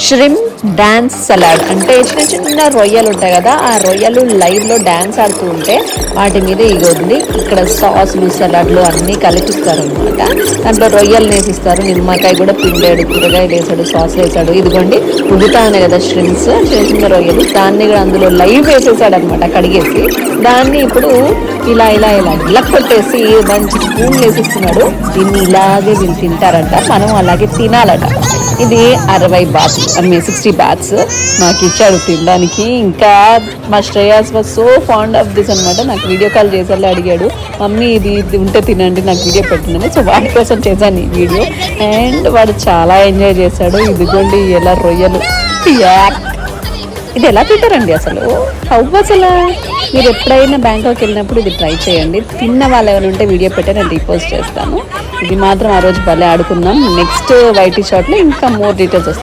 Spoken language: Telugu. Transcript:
ష్రిమ్ డాన్స్ సలాడ్ అంటే చిన్న చిన్న రొయ్యలు ఉంటాయి కదా, ఆ రొయ్యలు లైవ్లో డాన్స్ ఆడుతూ ఉంటే వాటి మీద ఇగోండి ఇక్కడ సాసులు సలాడ్లు అన్నీ కలిపిస్తారు అనమాట. దాంట్లో రొయ్యలు వేసిస్తారు, నిమ్మకాయ కూడా పిండాడు, కూరగాయలు వేసాడు, సాస్ వేసాడు. ఇదిగోండి ఉగుతా ఉన్నాయి కదా ష్రిమ్స్, చిన్న చిన్న రొయ్యలు, దాన్ని కూడా అందులో లైవ్ వేసేసాడు అనమాట కడిగేసి. దాన్ని ఇప్పుడు ఇలా ఇలా ఇలా ఇలా కొట్టేసి మంచి స్పూన్ వేసిస్తున్నాడు. దీన్ని ఇలాగే వీళ్ళు తింటారంట, మనం అలాగే తినాలట. ఇది 60 బాత్ 60 బాత్స్ నాకు ఇచ్చాడు తినడానికి. ఇంకా మా Shreyas was so fond of this అనమాట. నాకు వీడియో కాల్ చేసేలా అడిగాడు, మమ్మీ ఇది ఉంటే తినండి నాకు వీడియో పెట్టిందని. సో వాడి కోసం చేశాను ఈ వీడియో, అండ్ వాడు చాలా ఎంజాయ్ చేశాడు. ఇదిగోండి ఎలా రొయ్యలు, ఇది ఎలా తింటారండి అసలు, అసలు మీరు ఎప్పుడైనా బ్యాంకాక్ వెళ్ళినప్పుడు ఇది ట్రై చేయండి. తిన్న వాళ్ళు ఎవరైనా ఉంటే వీడియో పెట్టి నేను రీపోస్ట్ చేస్తాను. ఇది మాత్రం ఆ రోజు భలే ఆడుకున్నాం. నెక్స్ట్ వైటీ షాట్లో ఇంకా మోర్ డీటెయిల్స్ వస్తాయి.